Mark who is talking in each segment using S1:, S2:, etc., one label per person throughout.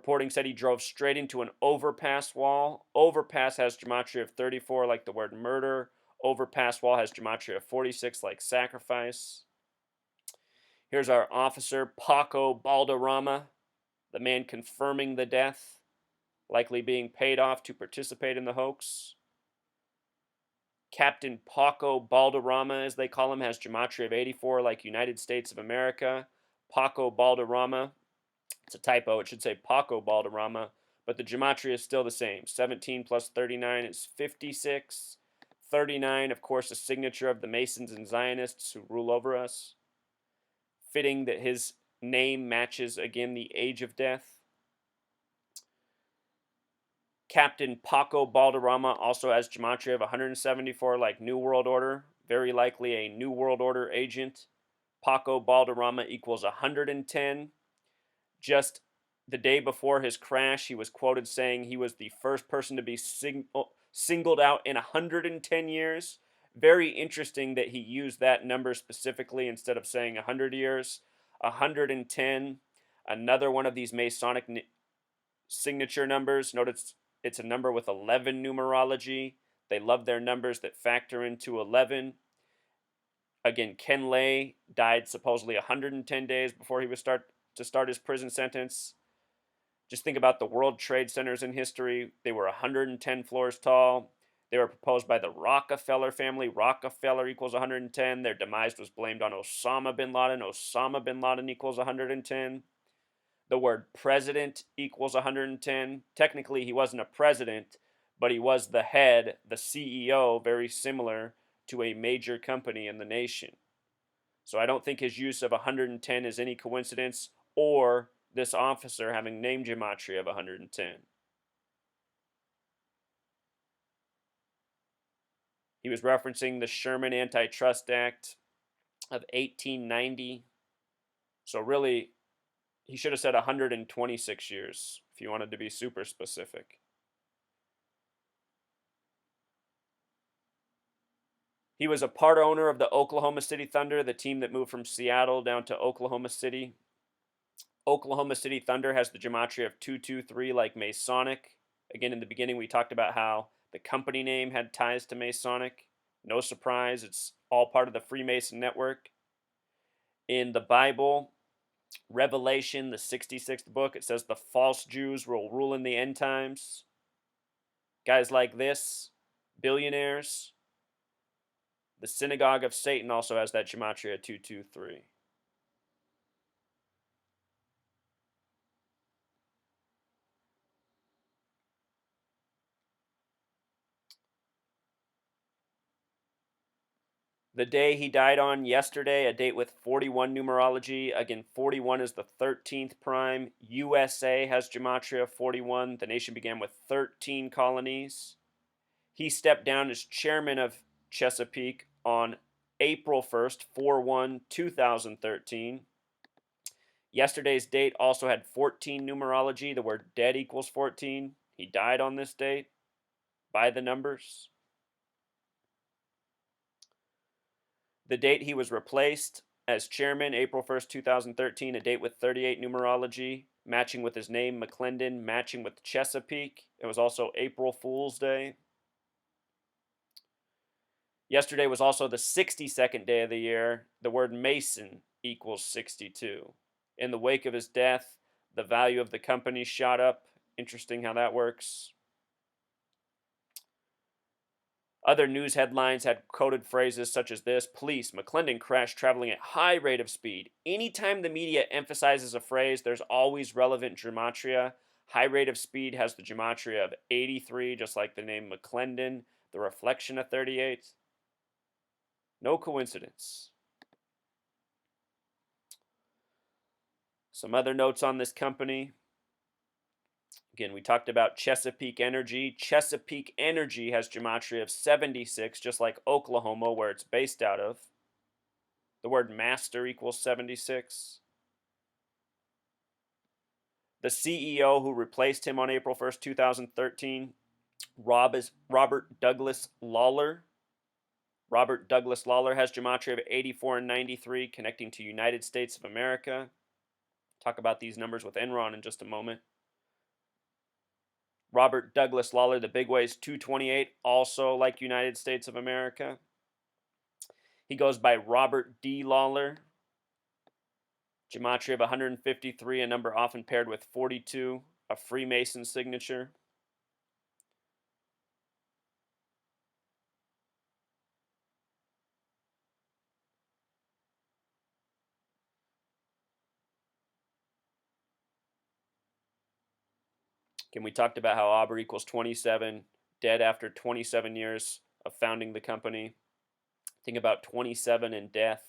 S1: Reporting said he drove straight into an overpass wall. Overpass has gematria of 34, like the word murder. Overpass wall has gematria of 46, like sacrifice. Here's our officer, Paco Balderrama, the man confirming the death, likely being paid off to participate in the hoax. Captain Paco Balderrama, as they call him, has gematria of 84, like United States of America. Paco Balderrama, it's a typo, it should say Paco Balderrama, but the gematria is still the same. 17 plus 39 is 56. 39, of course, a signature of the Masons and Zionists who rule over us. Fitting that his name matches, again, the age of death. Captain Paco Balderrama also has gematria of 174, like New World Order, very likely a New World Order agent. Paco Balderrama equals 110. Just the day before his crash, he was quoted saying he was the first person to be singled out in 110 years. Very interesting that he used that number specifically instead of saying 100 years. 110, another one of these Masonic signature numbers. Notice it's a number with 11 numerology. They love their numbers that factor into 11. Again, Ken Lay died supposedly 110 days before he was to start his prison sentence. Just think about the World Trade Centers in history. They were 110 floors tall. They were proposed by the Rockefeller family. Rockefeller equals 110. Their demise was blamed on Osama bin Laden. Osama bin Laden equals 110. The word president equals 110. Technically, he wasn't a president, but he was the head, the CEO, very similar to a major company in the nation. So I don't think his use of 110 is any coincidence, or this officer having name gematria of 110. He was referencing the Sherman Antitrust Act of 1890. So really, he should have said 126 years if you wanted to be super specific. He was a part owner of the Oklahoma City Thunder, the team that moved from Seattle down to Oklahoma City. Oklahoma City Thunder has the gematria of 223, like Masonic. Again, in the beginning, we talked about how the company name had ties to Masonic. No surprise, it's all part of the Freemason network. In the Bible, Revelation, the 66th book, it says the false Jews will rule in the end times. Guys like this, billionaires. The synagogue of Satan also has that gematria 223. The day he died on yesterday, a date with 41 numerology. Again, 41 is the 13th prime. USA has gematria 41. The nation began with 13 colonies. He stepped down as chairman of Chesapeake on April 1st, 4/1, 2013. Yesterday's date also had 14 numerology. The word dead equals 14. He died on this date by the numbers. The date he was replaced as chairman, April 1st, 2013, a date with 38 numerology, matching with his name, McClendon, matching with Chesapeake. It was also April Fool's Day. Yesterday was also the 62nd day of the year. The word Mason equals 62. In the wake of his death, the value of the company shot up. Interesting how that works. Other news headlines had coded phrases such as this: police, McClendon crashed traveling at high rate of speed. Anytime the media emphasizes a phrase, there's always relevant gematria. High rate of speed has the gematria of 83, just like the name McClendon, the reflection of 38. No coincidence. Some other notes on this company. Again, we talked about Chesapeake Energy. Chesapeake Energy has gematria of 76, just like Oklahoma, where it's based out of. The word master equals 76. The CEO who replaced him on April 1st, 2013, Robert Douglas Lawler. Robert Douglas Lawler has gematria of 84 and 93, connecting to United States of America. Talk about these numbers with Enron in just a moment. Robert Douglas Lawler, the big way is 228, also like United States of America. He goes by Robert D. Lawler. Gematria of 153, a number often paired with 42, a Freemason signature. Again, we talked about how Aubrey equals 27, dead after 27 years of founding the company. Think about 27 in death.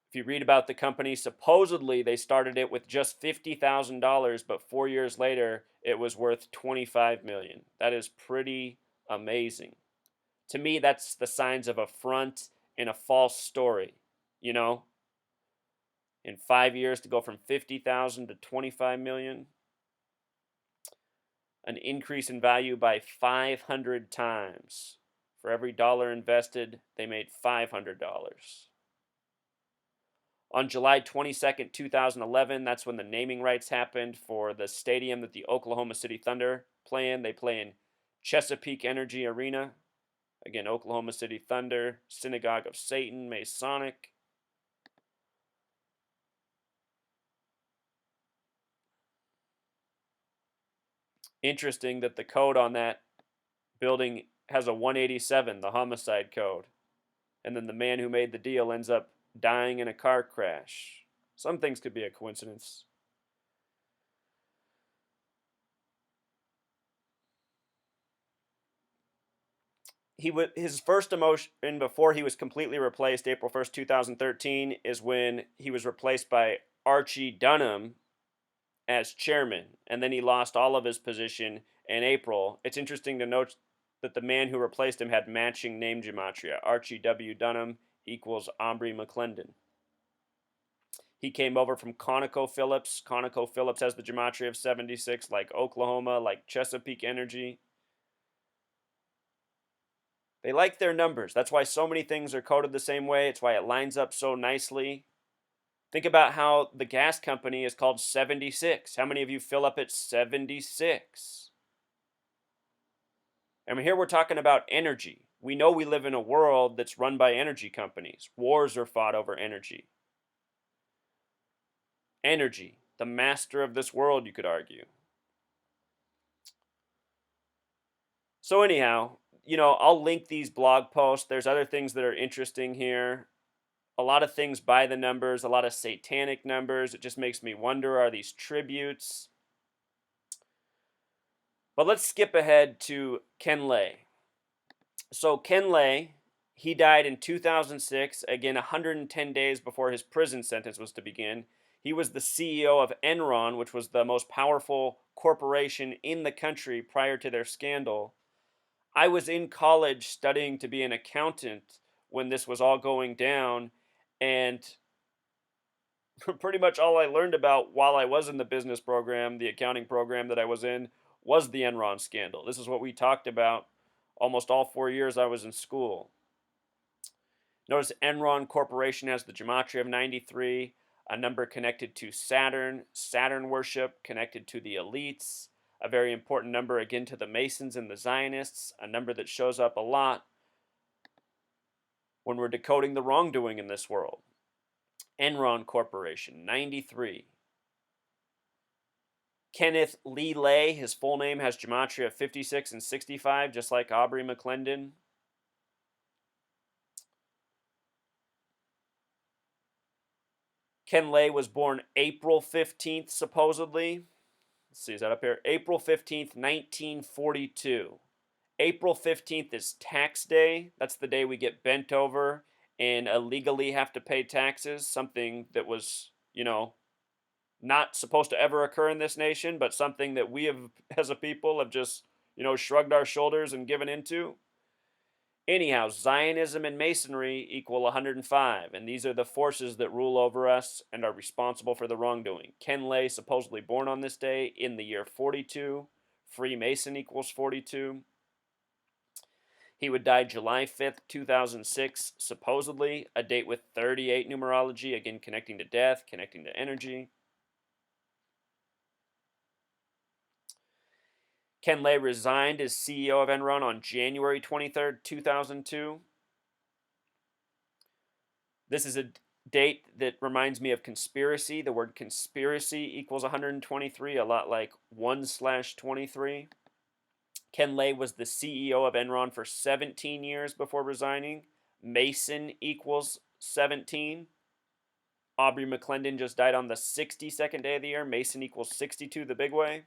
S1: If you read about the company, supposedly they started it with just $50,000, but 4 years later it was worth $25 million. That is pretty amazing. To me, that's the signs of a front and a false story. You know, in 5 years to go from 50,000 to 25 million, an increase in value by 500 times. For every dollar invested, they made $500. On July 22nd, 2011, that's when the naming rights happened for the stadium that the Oklahoma City Thunder play in. They play in Chesapeake Energy Arena. Again, Oklahoma City Thunder, Synagogue of Satan, Masonic. Interesting that the code on that building has a 187, the homicide code. And then the man who made the deal ends up dying in a car crash. Some things could be a coincidence. His first emotion before he was completely replaced, April 1st, 2013, is when he was replaced by Archie Dunham as chairman, and then he lost all of his position in April. It's interesting to note that the man who replaced him had matching name gematria. Archie W. Dunham equals Aubrey McClendon. He came over from ConocoPhillips. ConocoPhillips has the gematria of 76, like Oklahoma, like Chesapeake Energy. They like their numbers. That's why so many things are coded the same way. It's why it lines up so nicely. Think about how the gas company is called 76. How many of you fill up at 76? I mean, here we're talking about energy. We know we live in a world that's run by energy companies. Wars are fought over energy. Energy, the master of this world, you could argue. So anyhow, I'll link these blog posts. There's other things that are interesting here. A lot of things by the numbers, a lot of satanic numbers. It just makes me wonder, are these tributes? But let's skip ahead to Ken Lay. So Ken Lay, he died in 2006, again 110 days before his prison sentence was to begin. He was the CEO of Enron, which was the most powerful corporation in the country prior to their scandal. I was in college studying to be an accountant when this was all going down, and pretty much all I learned about while I was in the business program, the accounting program that I was in, was the Enron scandal. This is what we talked about almost all 4 years I was in school. Notice Enron Corporation has the gematria of 93, a number connected to Saturn, Saturn worship, connected to the elites, a very important number again to the Masons and the Zionists, a number that shows up a lot when we're decoding the wrongdoing in this world. Enron Corporation, 93. Kenneth Lee Lay, his full name has gematria of 56 and 65, just like Aubrey McClendon. Ken Lay was born April 15th, supposedly. Let's see, is that up here? April 15th, 1942. April 15th is tax day. That's the day we get bent over and illegally have to pay taxes, something that was, not supposed to ever occur in this nation, but something that we have, as a people, have just, shrugged our shoulders and given into. Anyhow, Zionism and Masonry equal 105, and these are the forces that rule over us and are responsible for the wrongdoing. Ken Lay, supposedly born on this day in the year 42. Freemason equals 42. He would die July 5th, 2006, supposedly, a date with 38 numerology, again connecting to death, connecting to energy. Ken Lay resigned as CEO of Enron on January 23rd, 2002. This is a date that reminds me of conspiracy. The word conspiracy equals 123, a lot like 1/23. Ken Lay was the CEO of Enron for 17 years before resigning. Mason equals 17. Aubrey McClendon just died on the 62nd day of the year. Mason equals 62, the big way.